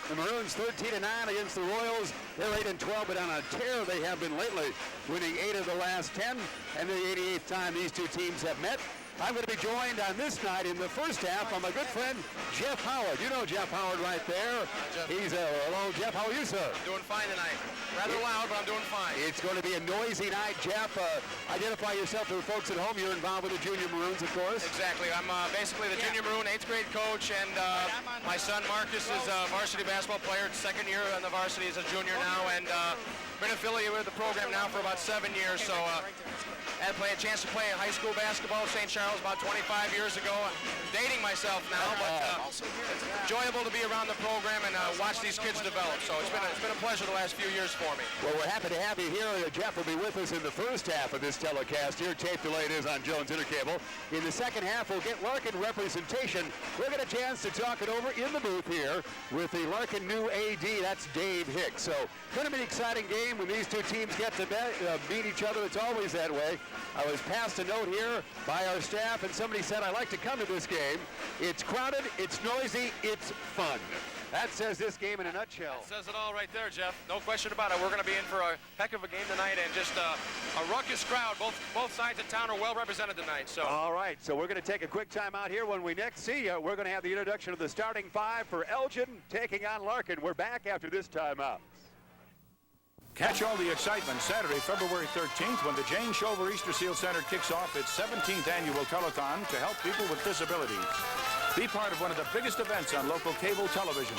The Maroons 13-9 against the Royals. They're 8-12, but on a tear they have been lately, winning 8 of the last 10, and the 88th time these two teams have met. I'm going to be joined on this night in the first half by my good friend, Jeff Howard. You know Jeff Howard right there. He's hello, Jeff. How are you, sir? I'm doing fine tonight. Rather loud, but I'm doing fine. It's going to be a noisy night, Jeff. Identify yourself to the folks at home. You're involved with the Junior Maroons, of course. Exactly. I'm basically the Junior Maroon 8th grade coach, and my son Marcus is a varsity basketball player. Second year on the varsity as a junior now, and been affiliated with the program now for about 7 years. So I had a chance to play high school basketball at St. Charles about 25 years ago. I'm dating myself now, but it's enjoyable to be around the program and watch these kids develop. So it's been a pleasure the last few years for me. Well, we're happy to have you here. Jeff will be with us in the first half of this telecast here. Tape delay is on Jones Intercable. In the second half, we'll get Larkin representation. We'll get a chance to talk it over in the booth here with the Larkin new AD. That's Dave Hicks. So going to be an exciting game when these two teams get to meet each other. It's always that way. I was passed a note here by our staff, and somebody said, I'd like to come to this game. It's crowded, it's noisy, it's fun. That says this game in a nutshell. That says it all right there, Jeff. No question about it. We're going to be in for a heck of a game tonight, and just a ruckus crowd. Both sides of town are well represented tonight. So. All right, so we're going to take a quick time out here. When we next see you, we're going to have the introduction of the starting five for Elgin taking on Larkin. We're back after this timeout. Catch all the excitement Saturday, February 13th, when the Jane Shover Easter Seal Center kicks off its 17th annual telethon to help people with disabilities. Be part of one of the biggest events on local cable television.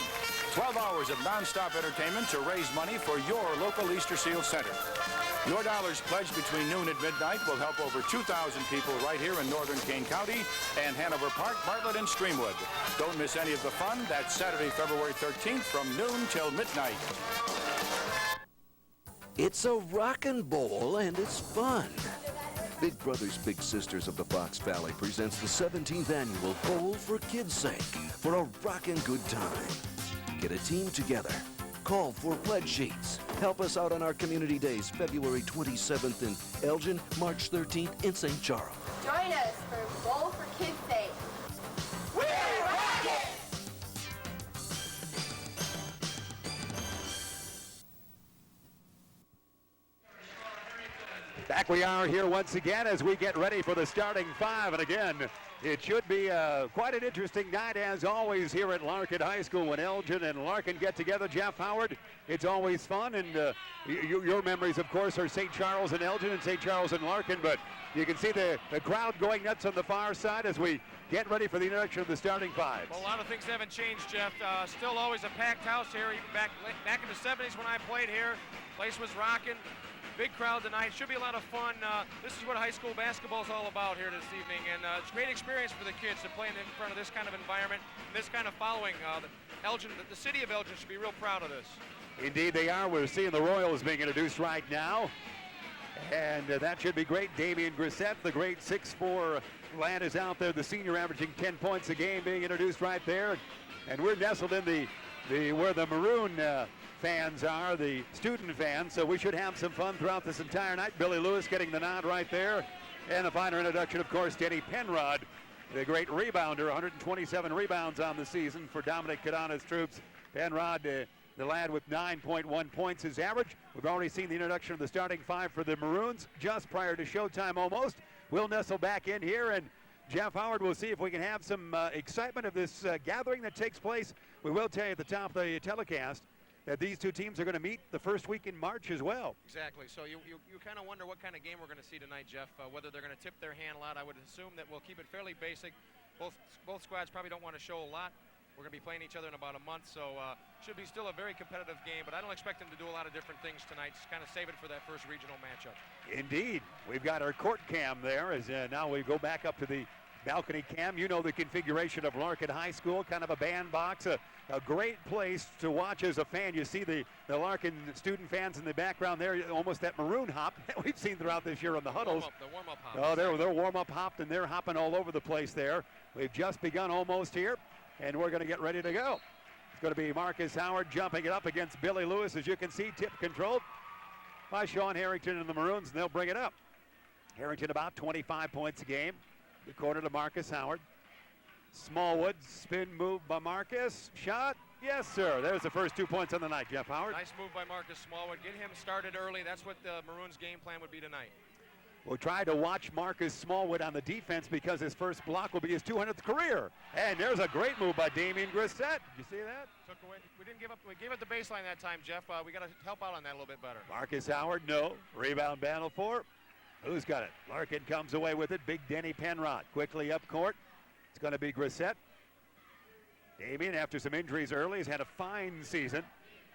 12 hours of non-stop entertainment to raise money for your local Easter Seal Center. Your dollars pledged between noon and midnight will help over 2,000 people right here in northern Kane County and Hanover Park, Bartlett, and Streamwood. Don't miss any of the fun. That's Saturday, February 13th from noon till midnight. It's a rockin' bowl, and it's fun. Big Brothers Big Sisters of the Fox Valley presents the 17th annual Bowl for Kids' Sake for a rockin' good time. Get a team together. Call for pledge sheets. Help us out on our community days, February 27th in Elgin, March 13th in St. Charles. Join us for Bowl for Kids' Sake. We're Rockets! Back we are here once again as we get ready for the starting five. And again, it should be quite an interesting night as always here at Larkin High School when Elgin and Larkin get together. Jeff Howard, it's always fun. And your memories, of course, are St. Charles and Elgin and St. Charles and Larkin. But you can see the crowd going nuts on the far side as we get ready for the introduction of the starting five. Well, a lot of things haven't changed, Jeff. Still always a packed house here. Even back in the 70s when I played here, place was rocking. Big crowd tonight. Should be a lot of fun. This is what high school basketball is all about here this evening, and it's a great experience for the kids to play in front of this kind of environment, this kind of following. Elgin, the city of Elgin should be real proud of this. Indeed they are. We're seeing the Royals being introduced right now, and that should be great. Damian Grissett, the great 6'4" lad, is out there, the senior averaging 10 points a game, being introduced right there. And we're nestled in the where the Maroon fans are, the student fans, so we should have some fun throughout this entire night. Billy Lewis getting the nod right there. And a finer introduction, of course, Denny Penrod, the great rebounder, 127 rebounds on the season for Dominic Cadana's troops. Penrod, the lad with 9.1 points his average. We've already seen the introduction of the starting five for the Maroons just prior to showtime almost. We'll nestle back in here, and Jeff Howard will see if we can have some excitement of this gathering that takes place. We will tell you at the top of the telecast that these two teams are going to meet the first week in March as well. Exactly. So you kind of wonder what kind of game we're going to see tonight, Jeff. Whether they're going to tip their hand a lot. I would assume that we'll keep it fairly basic. Both squads probably don't want to show a lot. We're going to be playing each other in about a month, so should be still a very competitive game, but I don't expect them to do a lot of different things tonight. Just kind of save it for that first regional matchup. Indeed. We've got our court cam there as now we go back up to the balcony cam. You know the configuration of Larkin High School, kind of a bandbox, a great place to watch as a fan. You see the Larkin student fans in the background there, almost that maroon hop that we've seen throughout this year on the huddles. The warm-up hop. Oh, they're warm-up hopped, and they're hopping all over the place there. We've just begun almost here, and we're going to get ready to go. It's going to be Marcus Howard jumping it up against Billy Lewis. As you can see, tip controlled by Sean Harrington and the Maroons, and they'll bring it up. Harrington about 25 points a game. The corner to Marcus Howard. Smallwood, spin move by Marcus. Shot, Yes, sir. There's the first 2 points on the night, Jeff Howard. Nice move by Marcus Smallwood. Get him started early. That's what the Maroons' game plan would be tonight. We'll try to watch Marcus Smallwood on the defense because his first block will be his 200th career. And there's a great move by Damien Grissett. You see that? Took away. We didn't give up. We gave up the baseline that time, Jeff. We got to help out on that a little bit better. Marcus Howard, no. Rebound battle for. Who's got it? Larkin comes away with it. Big Denny Penrod quickly up court. It's going to be Grissett. Damien, after some injuries early, has had a fine season.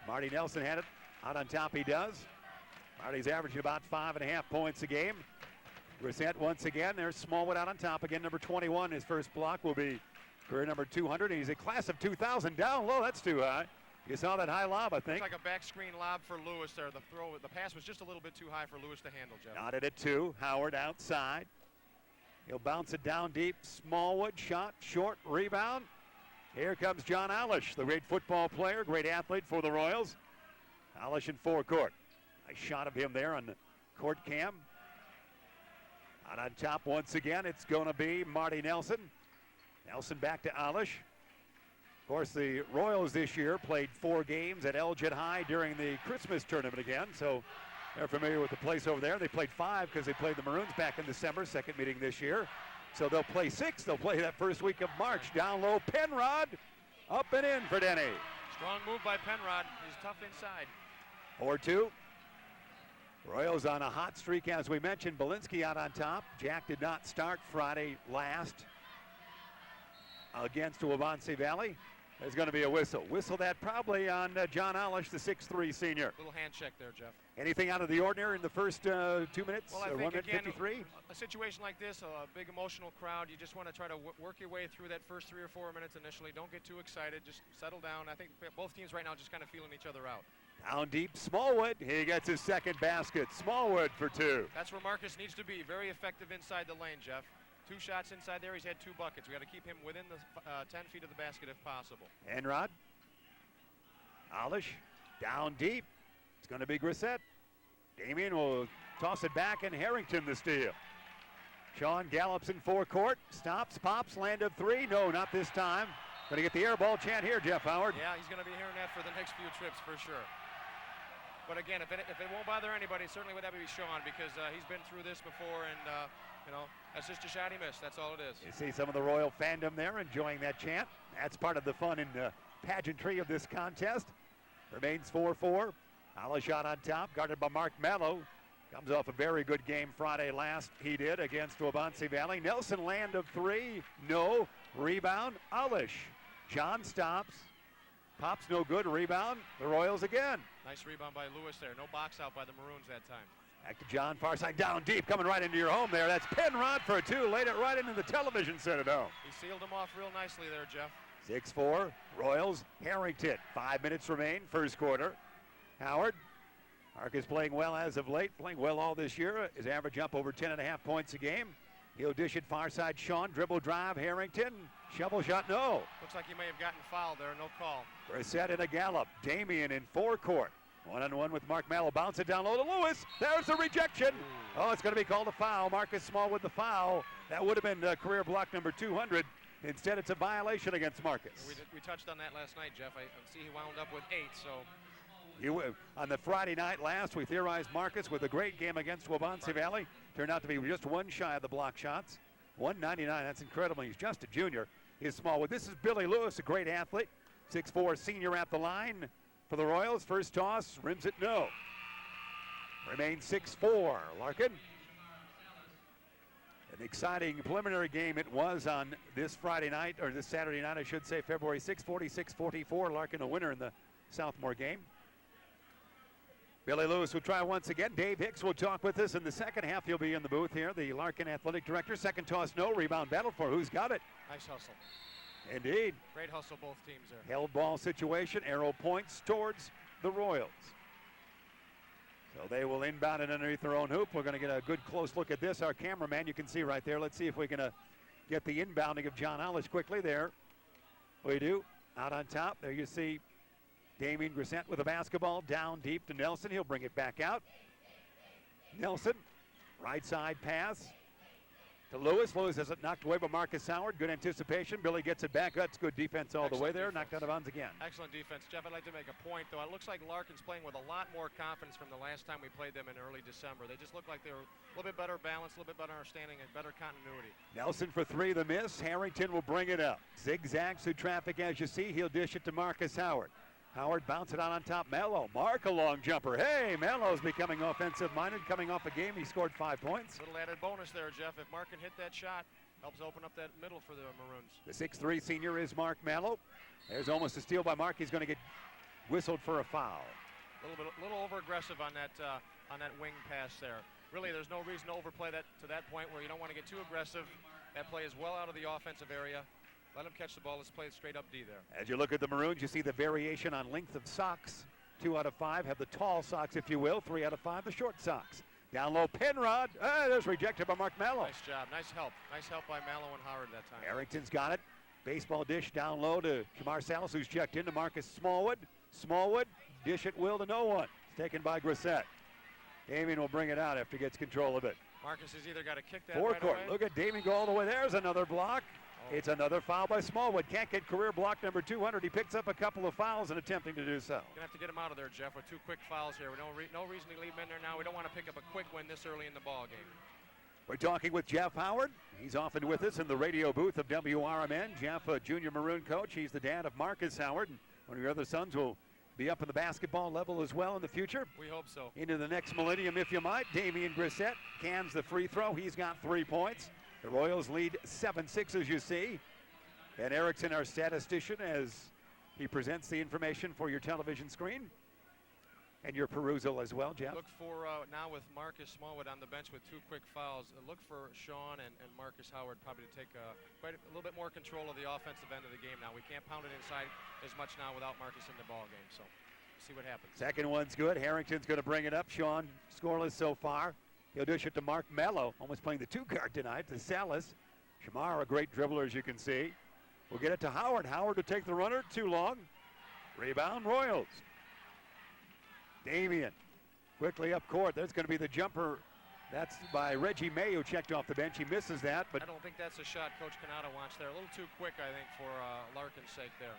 Marty Nelson had it. Out on top he does. Marty's averaging about 5.5 points a game. Grissett once again. There's Smallwood out on top again. Number 21. His first block will be career number 200. He's a class of 2000. Down low. That's too high. You saw that high lob, I think. It's like a back screen lob for Lewis there. The pass was just a little bit too high for Lewis to handle, Jeff. Got it at 2. Howard outside. He'll bounce it down deep. Smallwood shot, short, rebound. Here comes John Alish, the great football player, great athlete for the Royals. Alish in forecourt. Nice shot of him there on the court cam. Out on top once again, it's going to be Marty Nelson. Nelson back to Alish. Of course, the Royals this year played 4 games at Elgin High during the Christmas tournament again, so they're familiar with the place over there. They played 5 because they played the Maroons back in December, second meeting this year. So they'll play 6. They'll play that first week of March. Down low, Penrod. Up and in for Denny. Strong move by Penrod. He's tough inside. 4-2. Royals on a hot streak, as we mentioned. Belinsky out on top. Jack did not start Friday last against Waubonsee Valley. There's going to be a whistle. Whistle that probably on John Alish, the 6'3 senior. Little hand check there, Jeff. Anything out of the ordinary in the first 2 minutes? Well, I 1 think, minute again, 53? a situation like this, a big emotional crowd, you just want to try to work your way through that first 3 or 4 minutes initially. Don't get too excited. Just settle down. I think both teams right now just kind of feeling each other out. Down deep, Smallwood. He gets his second basket. Smallwood for 2. That's where Marcus needs to be. Very effective inside the lane, Jeff. 2 shots inside there. He's had 2 buckets. We got to keep him within the 10 feet of the basket if possible. Enrod. Alish down deep. It's going to be Grissett. Damien will toss it back, and Harrington the steal. Sean gallops in forecourt. Stops, pops, land of 3. No, not this time. Going to get the air ball chant here, Jeff Howard. Yeah, he's going to be hearing that for the next few trips for sure. But again, if it won't bother anybody, certainly would that be Sean, because he's been through this before, and you know, that's just a shot he missed. That's all it is. You see some of the Royal fandom there enjoying that chant. That's part of the fun and pageantry of this contest. Remains 4-4. Alish shot on top, guarded by Mark Mallow. Comes off a very good game Friday last. He did against Waubonsee Valley. Nelson land of 3. No. Rebound. Alish. John stops. Pops no good. Rebound. The Royals again. Nice rebound by Lewis there. No box out by the Maroons that time. Back to John, far side, down deep, coming right into your home there. That's Penrod for 2. Laid it right into the television set it home. He sealed him off real nicely there, Jeff. 6-4. Royals. Harrington. 5 minutes remain. First quarter. Howard. Marcus playing well as of late, playing well all this year. His average up over 10.5 points a game. He'll dish it far side. Sean, dribble drive. Harrington. Shovel shot, no. Looks like he may have gotten fouled there. No call. Grissett in a gallop. Damien in forecourt. 1-on-1 with Mark Mallow. Bounce it down low to Lewis. There's the rejection. Ooh. Oh, it's going to be called a foul. Marcus Smallwood the foul. That would have been career block number 200. Instead, it's a violation against Marcus. We touched on that last night, Jeff. I see he wound up with 8, so. On the Friday night last, we theorized Marcus with a great game against Waubonsee Valley. Turned out to be just 1 shy of the block shots. 199, that's incredible. He's just a junior. He's Smallwood. This is Billy Lewis, a great athlete. 6'4" senior at the line for the Royals. First toss, rims it no. Remains 6-4. Larkin. An exciting preliminary game it was on this Friday night, or this Saturday night, I should say, February 6, 46-44. Larkin a winner in the Southmore game. Billy Lewis will try once again. Dave Hicks will talk with us in the second half. He'll be in the booth here, the Larkin athletic director. Second toss, no. Rebound battle for who's got it. Nice hustle. Indeed. Great hustle, both teams there. Held ball situation. Arrow points towards the Royals. So they will inbound it underneath their own hoop. We're going to get a good close look at this. Our cameraman, you can see right there. Let's see if we can get the inbounding of John Alish quickly there. We do. Out on top. There you see Damien Grissett with a basketball down deep to Nelson. He'll bring it back out. Nelson, right side pass. to Lewis. Lewis has it knocked away by Marcus Howard. Good anticipation. Billy gets it back. That's good defense all the way there. Knocked out of bounds again. Excellent defense. Jeff, I'd like to make a point, though. It looks like Larkin's playing with a lot more confidence from the last time we played them in early December. They just look like they were a little bit better balanced, a little bit better understanding, and better continuity. Nelson for three, the miss. Harrington will bring it up. Zigzags through traffic as you see. He'll dish it to Marcus Howard. Howard bounce it on top. Mello. Mark a long jumper. Hey, Mello's becoming offensive-minded. Coming off a game, he scored 5 points. Little added bonus there, Jeff. If Mark can hit that shot, helps open up that middle for the Maroons. The 6'3 senior is Mark Mello. There's almost a steal by Mark. He's going to get whistled for a foul. A little over-aggressive on that wing pass there. Really, there's no reason to overplay that to that point where you don't want to get too aggressive. That play is well out of the offensive area. Let him catch the ball. Let's play it straight up D there. As you look at the Maroons, you see the variation on length of socks. 2 out of 5 have the tall socks, if you will. 3 out of 5 the short socks. Down low, Penrod. There's rejected by Mark Mallow. Nice job. Nice help. Nice help by Mallow and Howard that time. Harrington's got it. Baseball dish down low to Shamar Salas, who's checked into Marcus Smallwood. Smallwood, dish at will to no one. It's taken by Grissett. Damien will bring it out after he gets control of it. Marcus has either got to kick that Forecourt. right away. Look at Damien go all the way. There's another block. It's another foul by Smallwood. Can't get career block number 200. He picks up a couple of fouls in attempting to do so. Gonna have to get him out of there, Jeff, with 2 quick fouls here. No reason to leave him in there now. We don't want to pick up a quick win this early in the ball game. We're talking with Jeff Howard. He's often with us in the radio booth of WRMN. Jeff, a junior Maroon coach. He's the dad of Marcus Howard. And one of your other sons will be up in the basketball level as well in the future. We hope so. Into the next millennium, if you might. Damien Grissett cans the free throw. He's got 3 points. The Royals lead 7-6, as you see. Ben Erickson, our statistician, as he presents the information for your television screen and your perusal as well, Jeff. Look for, now with Marcus Smallwood on the bench with 2 quick fouls, look for Sean and Marcus Howard probably to take quite a little bit more control of the offensive end of the game now. We can't pound it inside as much now without Marcus in the ball game, so see what happens. Second one's good. Harrington's going to bring it up. Sean scoreless so far. He'll dish it to Mark Mello, almost playing the 2-card tonight, to Salas. Shamar, a great dribbler, as you can see. We'll get it to Howard. Howard to take the runner. Too long. Rebound, Royals. Damien quickly up court. There's going to be the jumper. That's by Reggie May, who checked off the bench. He misses that, but I don't think that's a shot Coach Canada wants there. A little too quick, I think, for Larkin's sake there.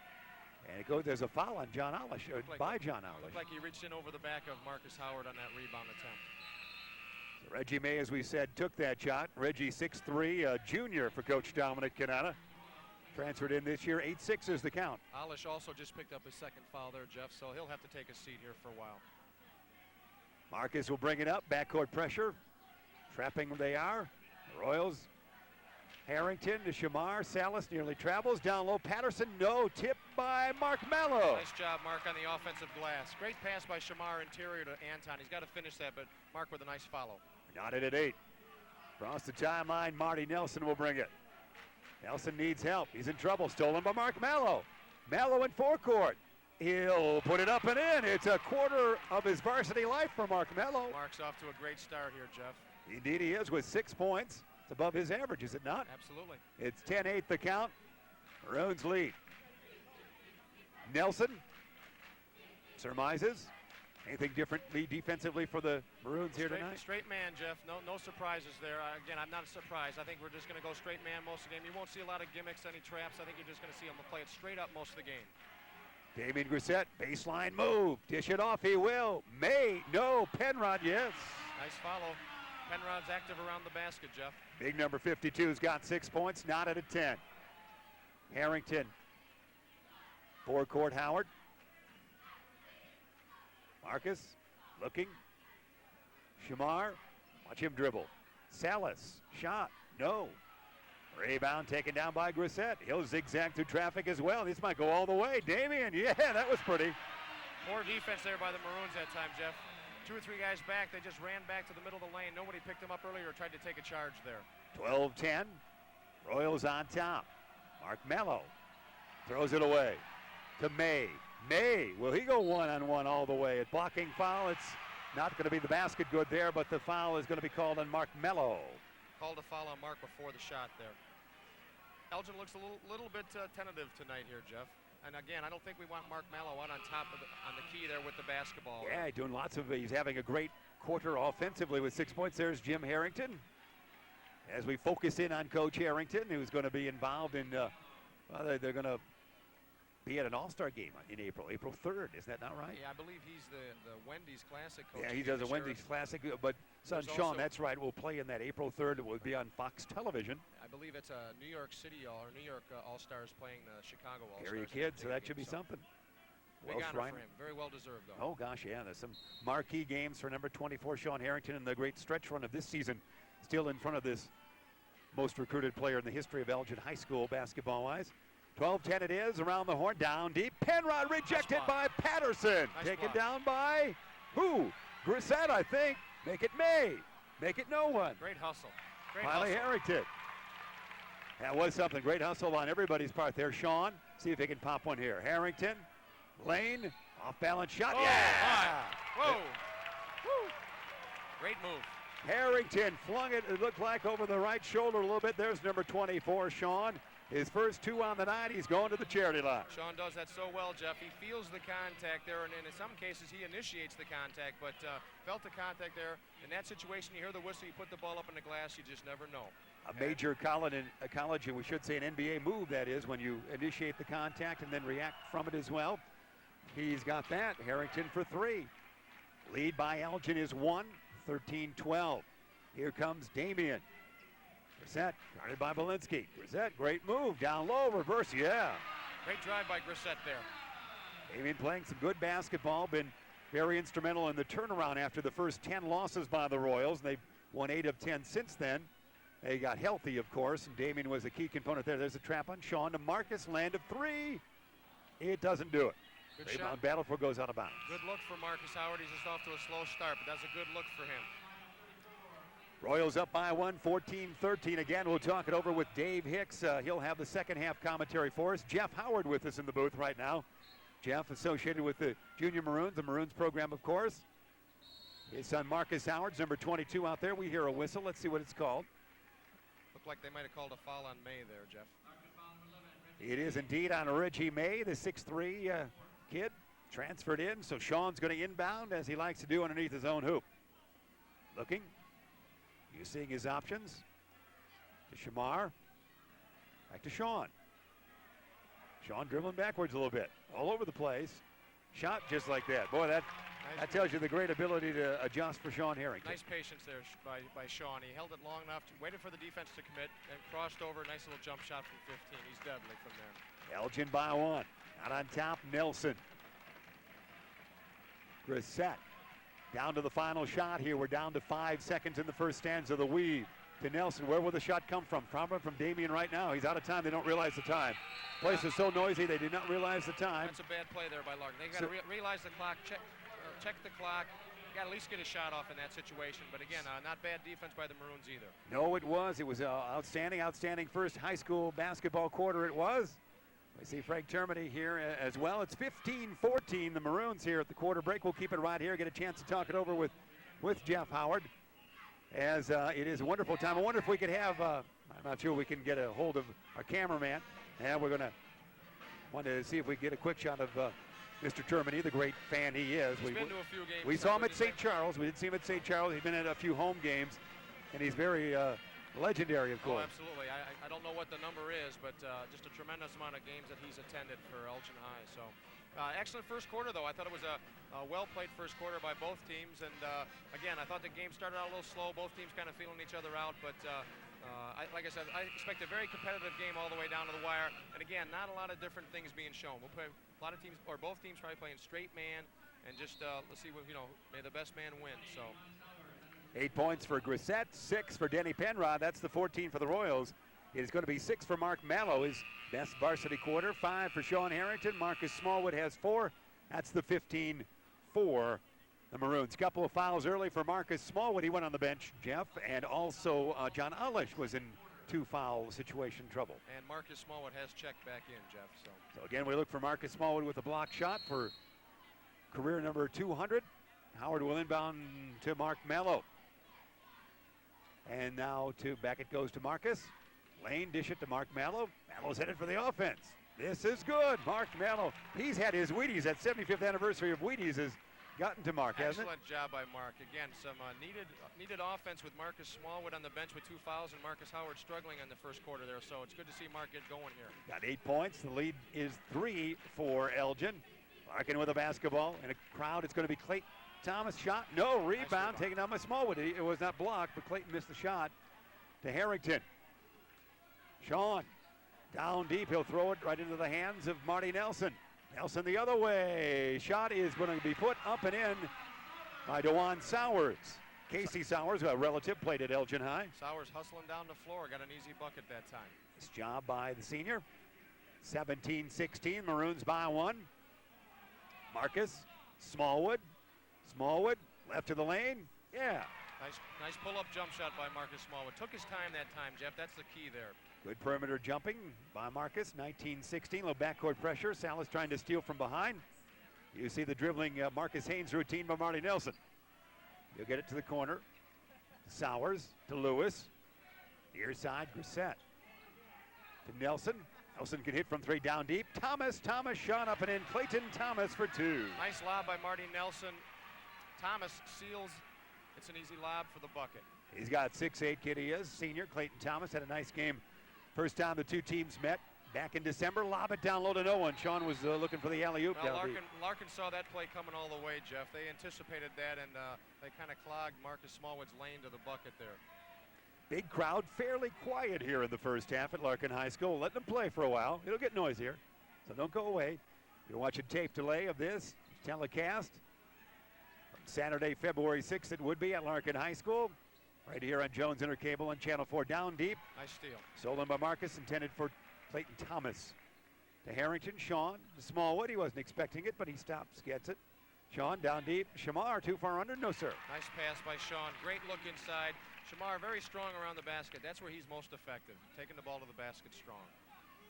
and it goes. There's a foul on John Alish, by John Alish. Looked like he reached in over the back of Marcus Howard on that rebound attempt. So Reggie May, as we said, took that shot. Reggie 6'3", junior for Coach Dominic Canada. Transferred in this year, 8-6 is the count. Alish also just picked up his second foul there, Jeff, so he'll have to take a seat here for a while. Marcus will bring it up, backcourt pressure. Trapping they are. The Royals, Harrington to Shamar. Salas nearly travels. Down low, Patterson, no. Tip by Mark Mello. Nice job, Mark, on the offensive glass. Great pass by Shamar, interior to Anton. He's got to finish that, but Mark with a nice follow. Knotted at 8. Across the timeline, Marty Nelson will bring it. Nelson needs help. He's in trouble. Stolen by Mark Mello. Mello in forecourt. He'll put it up and in. It's a quarter of his varsity life for Mark Mello. Mark's off to a great start here, Jeff. Indeed he is, with 6 points. It's above his average, is it not? Absolutely. It's 10-8 the count. Maroons lead. Nelson surmises. Anything differently defensively for the Maroons here tonight? Straight man, Jeff. No surprises there. Again, I'm not surprised. I think we're just going to go straight man most of the game. You won't see a lot of gimmicks, any traps. I think you're just going to see them play it straight up most of the game. Damien Grissett, baseline move. Dish it off, he will. May, no. Penrod, yes. Nice follow. Penrod's active around the basket, Jeff. Big number 52's got 6 points, not at a 10. Harrington. Forecourt Howard. Marcus looking. Shamar, watch him dribble. Salas, shot, no. Rebound taken down by Grissett. He'll zigzag through traffic as well. This might go all the way. Damien, yeah, that was pretty. More defense there by the Maroons that time, Jeff. 2 or 3 guys back. They just ran back to the middle of the lane. Nobody picked them up earlier or tried to take a charge there. 12-10. Royals on top. Mark Mello throws it away to May. May, will he go one-on-one all the way? At blocking foul, it's not going to be the basket good there, but the foul is going to be called on Mark Mello. Called a foul on Mark before the shot there. Elgin looks a little bit tentative tonight here, Jeff. And again, I don't think we want Mark Mello out on top of on the key there with the basketball. Yeah, doing lots of, he's having a great quarter offensively with 6 points. There's Jim Harrington. as we focus in on Coach Harrington, who's going to be involved in, they're going to be at an all-star game in April 3rd. Is that not right? Yeah, I believe he's the Wendy's Classic coach. Yeah, he does a Wendy's Classic, but son Sean, that's right, will play in that April 3rd. It will be on Fox Television. I believe it's a New York City or New York All-Stars playing the Chicago All-Stars. Area kid, so that should be something. Big honor for him. Very well deserved, though. Oh, gosh, yeah. There's some marquee games for number 24, Sean Harrington, and the great stretch run of this season. Still in front of this most recruited player in the history of Elgin High School basketball-wise. 12-10 it is, around the horn, down deep. Penrod rejected by Patterson. Taken down by who? Grissett, I think. Make it May. Make it no one. Great hustle. Finally Harrington. That was something. Great hustle on everybody's part there. Sean, see if he can pop one here. Harrington, Lane, off-balance shot. Oh, yeah! Whoa! Woo. Great move. Harrington flung it looked like over the right shoulder a little bit. There's number 24, Sean. His first 2 on the night. He's going to the charity line. Sean does that so well, Jeff. He feels the contact there, and in some cases he initiates the contact, but felt the contact there. In that situation, you hear the whistle, you put the ball up in the glass, you just never know. A major college, and we should say an NBA move, that is, when you initiate the contact and then react from it as well. He's got that. Harrington for 3. Lead by Elgin is 1, 13-12. Here comes Damian. Grissett, guarded by Belinsky. Grissett, great move, down low, reverse, yeah. Great drive by Grissett there. Damian playing some good basketball, been very instrumental in the turnaround after the first 10 losses by the Royals, and they've won 8 of 10 since then. They got healthy, of course, and Damian was a key component there. There's a trap on Sean to Marcus, land of 3. It doesn't do it. Good shot. Battle for goes out of bounds. Good look for Marcus Howard. He's just off to a slow start, but that's a good look for him. Royals up by 1, 14-13. Again, we'll talk it over with Dave Hicks. He'll have the second half commentary for us. Jeff Howard with us in the booth right now. Jeff associated with the Junior Maroons, the Maroons program, of course. His son Marcus Howard's number 22 out there. We hear a whistle. Let's see what it's called. Looked like they might have called a foul on May there, Jeff. It is indeed on Reggie May, the 6'3" kid. Transferred in, so Sean's going to inbound as he likes to do underneath his own hoop. Looking. You seeing his options. To Shamar. Back to Sean. Sean dribbling backwards a little bit. All over the place. Shot just like that. Boy, that tells you the great ability to adjust for Sean Harrington. Nice patience there by Sean. He held it long enough, waited for the defense to commit, and crossed over. Nice little jump shot from 15. He's deadly from there. Elgin by 1. Out on top, Nelson. Grissett. Down to the final shot here. We're down to 5 seconds in the first stanza of the weave. To Nelson. Where will the shot come from? Probably from Damian right now. He's out of time. They don't realize the time. Place is so noisy they did not realize the time. That's a bad play there by Larkin. They got to realize the clock. Check the clock. You got to at least get a shot off in that situation. But again, not bad defense by the Maroons either. No, it was. It was outstanding first high school basketball quarter it was. We see Frank Termini here as well. It's 15-14, the Maroons here at the quarter break. We'll keep it right here, get a chance to talk it over with Jeff Howard, as it is a wonderful time. I wonder if we could have, I'm not sure we can get a hold of our cameraman, and we're going to want to see if we get a quick shot of Mr. Termini, the great fan he is. He's been to a few games. We saw him at St. Charles. We did see him at St. Charles. He's been at a few home games, and he's very legendary, of course. Oh, absolutely. I don't know what the number is, but just a tremendous amount of games that he's attended for Elgin High. So, excellent first quarter, though. I thought it was a well-played first quarter by both teams. And, again, I thought the game started out a little slow. Both teams kind of feeling each other out. But, like I said, I expect a very competitive game all the way down to the wire. And, again, not a lot of different things being shown. We'll play a lot of teams, or both teams probably playing straight man. And just let's see what, may the best man win. So. 8 points for Grissett, 6 for Denny Penrod. That's the 14 for the Royals. It is going to be 6 for Mark Mallow, his best varsity quarter. 5 for Sean Harrington. Marcus Smallwood has 4. That's the 15 for the Maroons. Couple of fouls early for Marcus Smallwood. He went on the bench, Jeff. And also John Alish was in 2-foul situation trouble. And Marcus Smallwood has checked back in, Jeff. So again, we look for Marcus Smallwood with a block shot for career number 200. Howard will inbound to Mark Mallow. And now back it goes to Marcus. Lane dish it to Mark Mallow. Mallow's headed for the offense. This is good. Mark Mallow, he's had his Wheaties. That 75th anniversary of Wheaties has gotten to Mark, hasn't it? Excellent job by Mark. Again, some needed offense with Marcus Smallwood on the bench with 2 fouls and Marcus Howard struggling in the first quarter there. So it's good to see Mark get going here. Got 8 points. The lead is 3 for Elgin. Larkin with a basketball. In a crowd, it's going to be Clayton Thomas. Shot, no. Rebound taken out by Smallwood. It was not blocked, but Clayton missed the shot to Harrington. Sean down deep. He'll throw it right into the hands of Marty Nelson. Nelson the other way. Shot is going to be put up and in by DeJuan Sowers. Casey Sowers, a relative, played at Elgin High. Sowers hustling down the floor. Got an easy bucket that time. Nice job by the senior. 17-16. Maroons by 1. Marcus Smallwood. Smallwood left to the lane. Yeah. Nice pull-up jump shot by Marcus Smallwood. Took his time that time, Jeff. That's the key there. Good perimeter jumping by Marcus. 19-16, little backcourt pressure. Salas trying to steal from behind. You see the dribbling Marcus Haynes routine by Marty Nelson. He'll get it to the corner. To Sowers, to Lewis. Near side, Grissett. To Nelson. Nelson can hit from 3 down deep. Thomas shot up and in. Clayton Thomas for 2. Nice lob by Marty Nelson. Thomas seals. It's an easy lob for the bucket. He's got 6'8" kid he is. Senior Clayton Thomas had a nice game. First time the 2 teams met back in December. Lob it down low to no one. Sean was looking for the alley-oop well, down deep. Larkin saw that play coming all the way, Jeff. They anticipated that, and they kind of clogged Marcus Smallwood's lane to the bucket there. Big crowd, fairly quiet here in the first half at Larkin High School. Let them play for a while. It'll get noisier, so don't go away. You're watching tape delay of this telecast. Saturday, February 6th, it would be at Larkin High School. Right here on Jones Intercable on Channel 4. Down deep. Nice steal. Stolen by Marcus, intended for Clayton Thomas. To Harrington, Sean, to Smallwood. He wasn't expecting it, but he stops, gets it. Sean down deep. Shamar too far under, no sir. Nice pass by Sean. Great look inside. Shamar very strong around the basket. That's where he's most effective, taking the ball to the basket strong.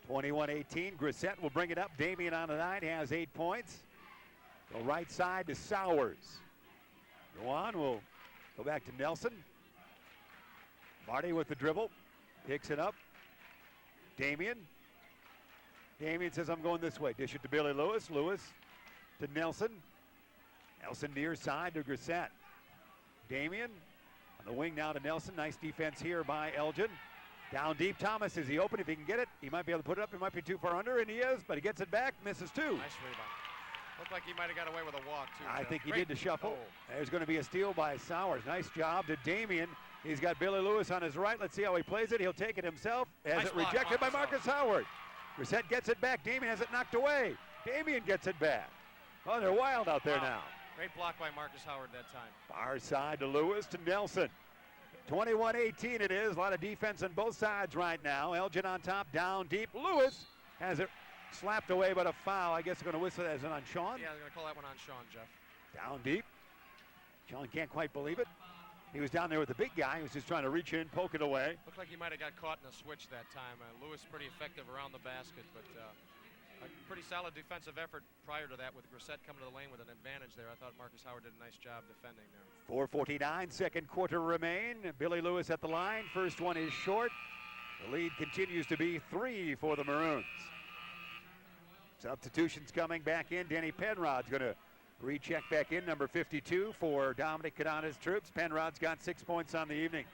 21-18. Grissett will bring it up. Damian on the night has 8 points. Go right side to Sowers. Go on, we'll go back to Nelson. Marty with the dribble, picks it up. Damian says, I'm going this way. Dish it to Billy Lewis. Lewis to Nelson. Nelson near side to Grissett. Damian on the wing now to Nelson. Nice defense here by Elgin. Down deep, Thomas, is he open? If he can get it, he might be able to put it up. He might be too far under, and he is, but he gets it back, misses 2. Nice rebound. Looked like he might have got away with a walk, too. I think he did the shuffle. There's going to be a steal by Sowers. Nice job to Damian. He's got Billy Lewis on his right. Let's see how he plays it. He'll take it himself. Has it rejected by Marcus Howard. Grissett gets it back. Damian has it knocked away. Damian gets it back. Oh, they're wild out there now. Great block by Marcus Howard that time. Far side to Lewis to Nelson. 21-18 it is. A lot of defense on both sides right now. Elgin on top, down deep. Lewis has it slapped away, but a foul. I guess they're going to whistle it as on Sean. Yeah, they're going to call that one on Sean, Jeff. Down deep. Sean can't quite believe it. He was down there with the big guy. He was just trying to reach in, poke it away. Looked like he might have got caught in a switch that time. Lewis pretty effective around the basket, but a pretty solid defensive effort prior to that with Grissett coming to the lane with an advantage there. I thought Marcus Howard did a nice job defending there. 4:49, second quarter remain. Billy Lewis at the line. First one is short. The lead continues to be 3 for the Maroons. Substitutions coming back in. Denny Penrod's going to recheck back in, number 52 for Dominic Cadana's troops. Penrod's got 6 points on the evening.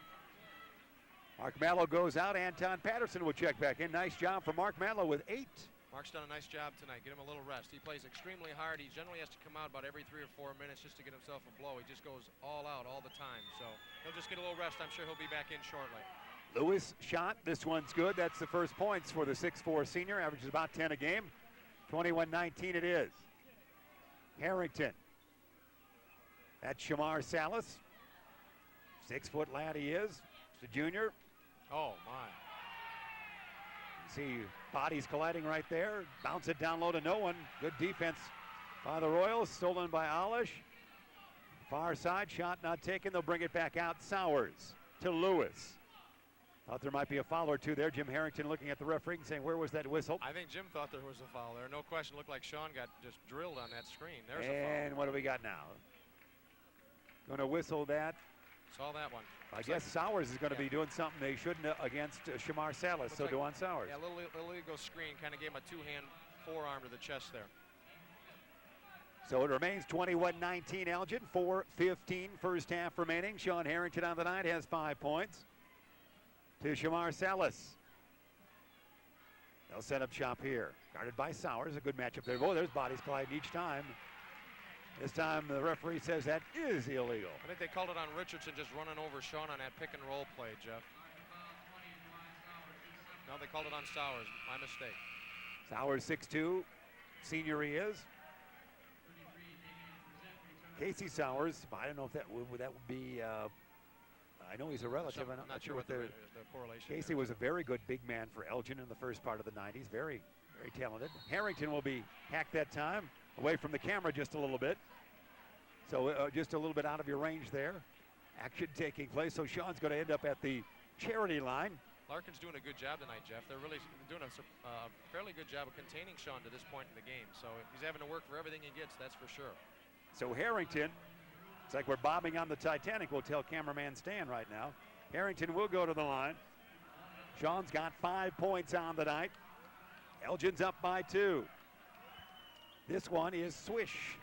Mark Mallow goes out. Anton Patterson will check back in. Nice job for Mark Mallow with 8. Mark's done a nice job tonight. Get him a little rest. He plays extremely hard. He generally has to come out about every 3 or 4 minutes just to get himself a blow. He just goes all out all the time. So he'll just get a little rest. I'm sure he'll be back in shortly. Lewis shot. This one's good. That's the first points for the 6'4 senior. Averages about 10 a game. 21-19 it is. Harrington. That's Shamar Salas. 6-foot lad he is. He's a junior. Oh, my. You see bodies colliding right there. Bounce it down low to no one. Good defense by the Royals. Stolen by Alish. Far side, shot not taken. They'll bring it back out. Sowers to Lewis. Thought there might be a foul or two there. Jim Harrington looking at the referee and saying, where was that whistle? I think Jim thought there was a foul there. No question. Looked like Sean got just drilled on that screen. There's a foul. And what do we got now? Going to whistle that. Saw that one. I guess Sowers is going to be doing something they shouldn't against Shamar Salas. So DeJuan Sowers. Yeah, a little illegal screen. Kind of gave him a two-hand forearm to the chest there. So it remains 21-19 Elgin, 4:15 first half remaining. Sean Harrington on the night has 5 points. To Shamar Salas. They'll set up shop here. Guarded by Sowers, a good matchup there. Boy, there's bodies colliding each time. This time the referee says that is illegal. I think they called it on Richardson just running over Sean on that pick and roll play, Jeff. No, they called it on Sowers. My mistake. Sowers 6'2", senior he is. Casey Sowers, I don't know if that would be, I know he's a relative. I'm not sure what the correlation. Casey was a very good big man for Elgin in the first part of the 90s. Very, very talented. Harrington will be hacked that time, away from the camera just a little bit. So just a little bit out of your range there. Action taking place, so Sean's going to end up at the charity line. Larkin's doing a good job tonight, Jeff. They're really doing a fairly good job of containing Sean to this point in the game. So he's having to work for everything he gets, that's for sure. So Harrington, it's like we're bobbing on the Titanic, we'll tell cameraman Stan right now. Harrington will go to the line. Sean's got 5 points on the night. Elgin's up by 2. This one is swish.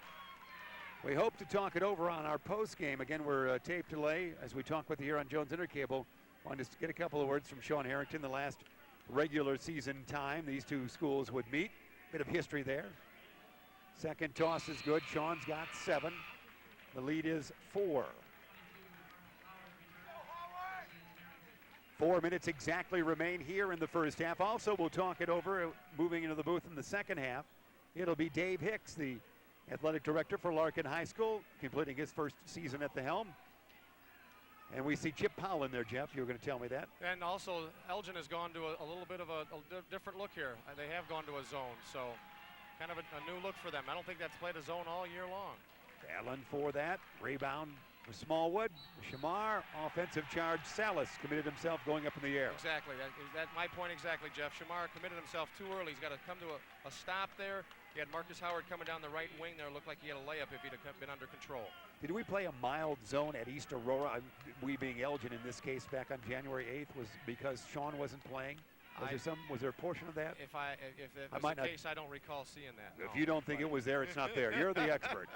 We hope to talk it over on our post game. Again, we're tape delay as we talk with you here on Jones Intercable. Wanted to get a couple of words from Sean Harrington, the last regular season time these two schools would meet. Bit of history there. Second toss is good. Sean's got 7. The lead is 4. 4 minutes exactly remain here in the first half. Also, we'll talk it over moving into the booth in the second half. It'll be Dave Hicks, the athletic director for Larkin High School, completing his first season at the helm. And we see Chip Powell in there, Jeff. You were going to tell me that. And also, Elgin has gone to a little bit of a different look here. They have gone to a zone, so kind of a new look for them. I don't think that's played a zone all year long. Allen for that. Rebound for Smallwood. Shamar, offensive charge. Salas committed himself going up in the air. Exactly. That's my point exactly, Jeff. Shamar committed himself too early. He's got to come to a stop there. He had Marcus Howard coming down the right wing there. Looked like he had a layup if he'd have been under control. Did we play a mild zone at East Aurora? We being Elgin in this case back on January 8th was because Sean wasn't playing? Was there a portion of that? If that's the case, I don't recall seeing that. If you don't think it was there, it's not there. You're the expert.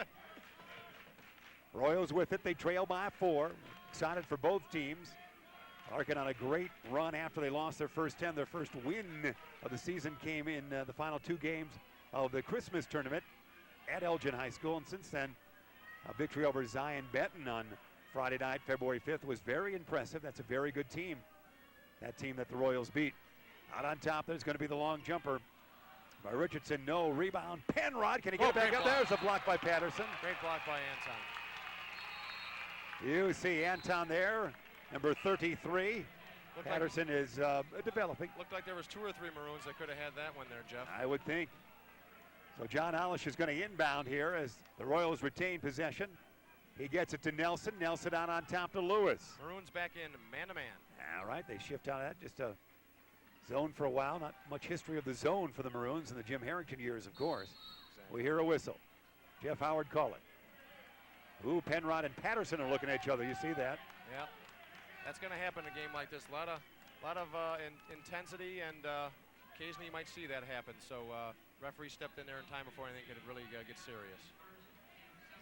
Royals with it. They trail by 4. Excited for both teams. Larkin on a great run after they lost their first 10. Their first win of the season came in the final 2 games of the Christmas tournament at Elgin High School. And since then, a victory over Zion-Benton on Friday night, February 5th, was very impressive. That's a very good team, that team that the Royals beat. Out on top, there's going to be the long jumper by Richardson. No rebound. Penrod, can he get back up? There's a block by Patterson. Great block by Anton. You see Anton there, number 33. Patterson is developing. Looked like there was 2 or 3 Maroons that could have had that one there, Jeff. I would think. So John Alish is going to inbound here as the Royals retain possession. He gets it to Nelson. Nelson out on top to Lewis. Maroons back in man-to-man. All right, they shift out of that. Just a zone for a while. Not much history of the zone for the Maroons in the Jim Harrington years, of course. Exactly. We hear a whistle. Jeff Howard call it. Ooh, Penrod and Patterson are looking at each other. You see that? Yeah. That's going to happen in a game like this. A lot of intensity, and occasionally you might see that happen. So referee stepped in there in time before anything could really get serious.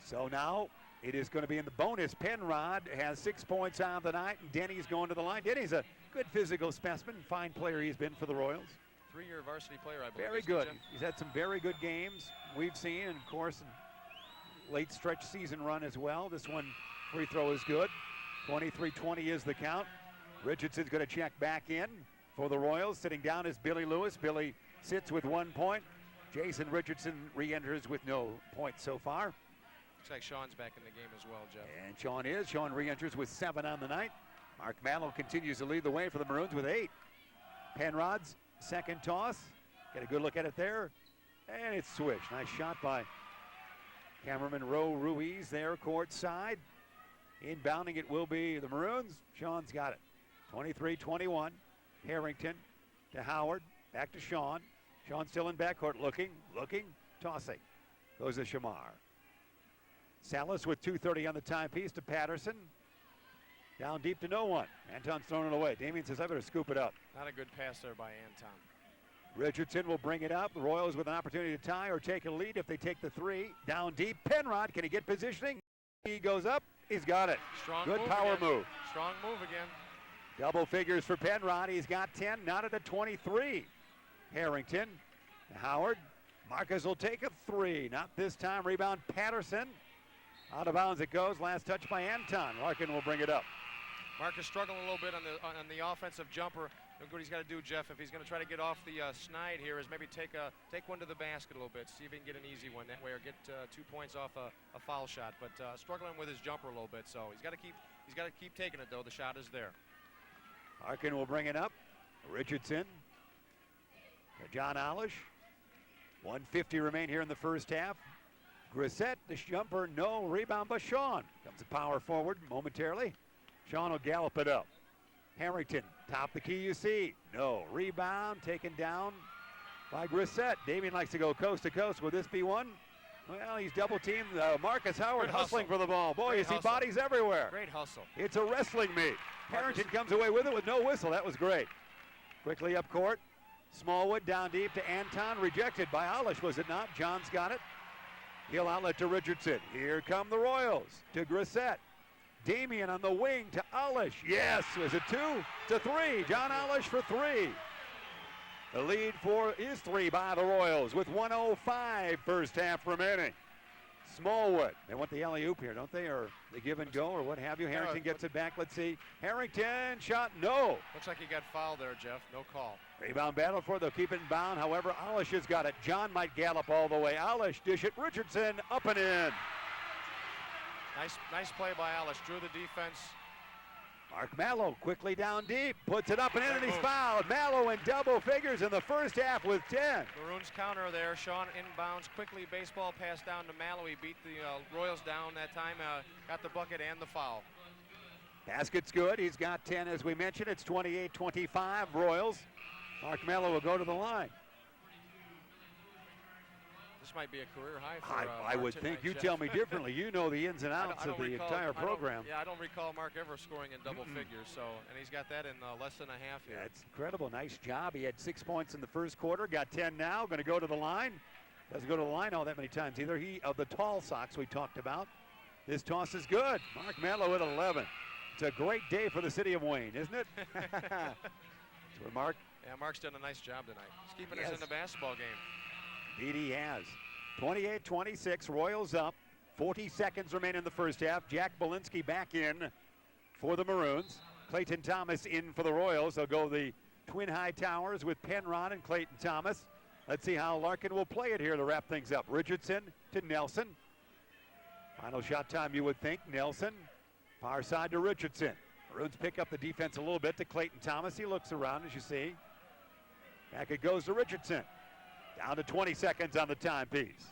So now it is going to be in the bonus. Penrod has 6 points on the night, and Denny's going to the line. Denny's a good physical specimen, fine player he's been for the Royals. 3-year varsity player, I believe. Very good. He's had some very good games we've seen, and of course, late stretch season run as well. This one, free throw is good. 23-20 is the count. Richardson's going to check back in for the Royals. Sitting down is Billy Lewis. Billy sits with 1 point. Jason Richardson re-enters with no points so far. Looks like Sean's back in the game as well, Jeff. And Sean is. Sean re-enters with 7 on the night. Mark Mallow continues to lead the way for the Maroons with 8. Penrod's second toss. Get a good look at it there. And it's switched. Nice shot by cameraman Ro Ruiz there, court side. Inbounding it will be the Maroons. Sean's got it. 23-21. Harrington to Howard. Back to Sean. Sean still in backcourt, looking, tossing. Goes to Shamar. Salas with 2:30 on the timepiece to Patterson. Down deep to no one. Anton's throwing it away. Damien says, I better scoop it up. Not a good pass there by Anton. Richardson will bring it up. The Royals with an opportunity to tie or take a lead if they take the three. Down deep, Penrod, can he get positioning? He goes up, he's got it. Good power move. Strong move again. Double figures for Penrod, he's got 10, not at a 23. Harrington, Howard, Marcus will take a three, not this time. Rebound, Patterson. Out of bounds it goes, last touch by Anton. Larkin will bring it up. Marcus struggling a little bit on the offensive jumper. What he's got to do, Jeff, if he's going to try to get off the snide here, is maybe take one to the basket a little bit, see if he can get an easy one that way, or get 2 points off a foul shot. But struggling with his jumper a little bit, so he's got to keep taking it though. The shot is there. Larkin will bring it up. Richardson. John Alish. 1:50 remain here in the first half. Grissett, the jumper, no. Rebound by Sean. Comes a power forward momentarily. Sean will gallop it up. Harrington, top the key you see. No. Rebound taken down by Grissett. Damien likes to go coast to coast. Will this be one? Well, he's double teamed. Marcus Howard hustling for the ball. Boy, you see bodies everywhere. Great hustle. It's a wrestling meet. Harrington comes away with it with no whistle. That was great. Quickly up court. Smallwood down deep to Anton. Rejected by Alish, was it not? John's got it. Heel outlet to Richardson. Here come the Royals to Grissett. Damien on the wing to Alish. Yes, was it 2 to 3? John Alish for 3. The lead is 3 by the Royals with 1:05 first half remaining. Smallwood, they want the alley-oop here, don't they? Or the give and go or what have you. Harrington gets it back. Let's see. Harrington shot, no. Looks like he got fouled there, Jeff. No call. Rebound battle for, they'll keep it in bound. However, Alish has got it. John might gallop all the way. Alish dish it. Richardson up and in. Nice play by Alish. Drew the defense. Mark Mallow quickly down deep, puts it up and in, and he's fouled. Mallow in double figures in the first half with 10. Maroons counter there. Sean inbounds quickly. Baseball pass down to Mallow. He beat the Royals down that time. Got the bucket and the foul. Basket's good. He's got 10 as we mentioned. It's 28-25 Royals. Mark Mallow will go to the line. This might be a career high for I would think. You tell me differently. You know the ins and outs of the entire program. I don't recall Mark ever scoring in double figures. So, and he's got that in less than a half here. That's incredible. Nice job. He had 6 points in the first quarter. Got 10 now. Going to go to the line. Doesn't go to the line all that many times either. He of the tall socks we talked about. This toss is good. Mark Mallow at 11. It's a great day for the city of Wayne, isn't it? That's where Mark. Yeah, Mark's done a nice job tonight. He's keeping us in the basketball game. Indeed he has. 28-26, Royals up. 40 seconds remain in the first half. Jack Belinsky back in for the Maroons. Clayton Thomas in for the Royals. They'll go the Twin High Towers with Penrod and Clayton Thomas. Let's see how Larkin will play it here to wrap things up. Richardson to Nelson. Final shot time, you would think. Nelson, far side to Richardson. Maroons pick up the defense a little bit to Clayton Thomas. He looks around, as you see. Back it goes to Richardson. Down to 20 seconds on the timepiece.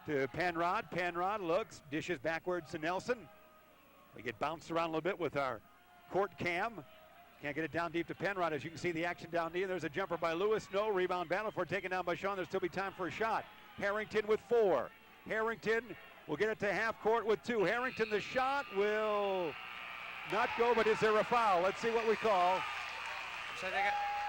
To Penrod. Penrod looks, dishes backwards to Nelson. We get bounced around a little bit with our court cam. Can't get it down deep to Penrod. As you can see the action down deep. There's a jumper by Lewis. No rebound battle for taken down by Sean. There'll still be time for a shot. Harrington with 4. Harrington will get it to half court with 2. Harrington, the shot will not go, but is there a foul? Let's see what we call.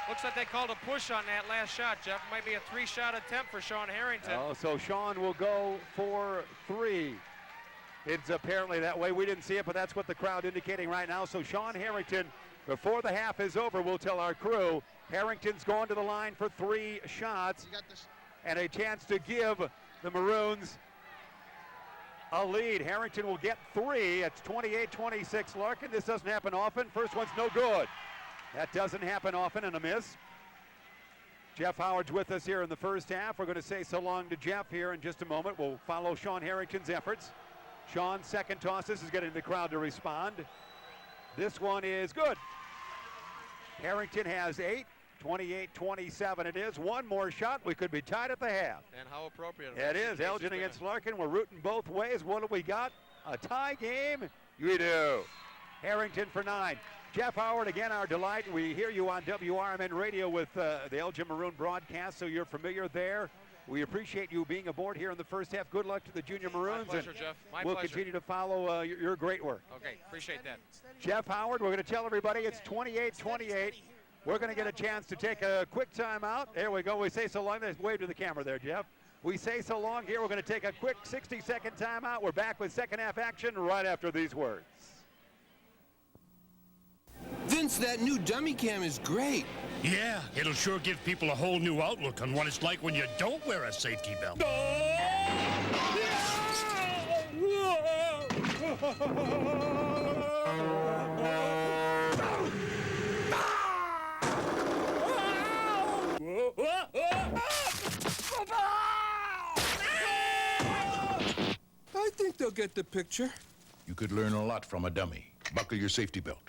Looks like they called a push on that last shot, Jeff. It might be a 3-shot attempt for Sean Harrington. Oh, so Sean will go for 3. It's apparently that way. We didn't see it, but that's what the crowd indicating right now. So Sean Harrington, before the half is over, we'll tell our crew, Harrington's going to the line for 3 shots and a chance to give the Maroons a lead. Harrington will get 3. It's 28-26 Larkin. This doesn't happen often. First one's no good. That doesn't happen often, and a miss. Jeff Howard's with us here in the first half. We're going to say so long to Jeff here in just a moment. We'll follow Sean Harrington's efforts. Sean's second toss. This is getting the crowd to respond. This one is good. Harrington has 8. 28-27 it is. One more shot. We could be tied at the half. And how appropriate. It is. Elgin against Larkin. We're rooting both ways. What do we got? A tie game? We do. Harrington for 9. Jeff Howard, again, our delight. We hear you on WRMN radio with the Elgin Maroon broadcast, so you're familiar there. We appreciate you being aboard here in the first half. Good luck to the Junior Maroons. My pleasure, Jeff. We'll continue to follow your great work. Okay, appreciate that. Jeff Howard, we're going to tell everybody it's 28-28. We're going to get a chance to take a quick timeout. There we go. We say so long. Let's wave to the camera there, Jeff. We say so long here. We're going to take a quick 60-second timeout. We're back with second half action right after these words. Vince, that new dummy cam is great. Yeah, it'll sure give people a whole new outlook on what it's like when you don't wear a safety belt. I think they'll get the picture. You could learn a lot from a dummy. Buckle your safety belt.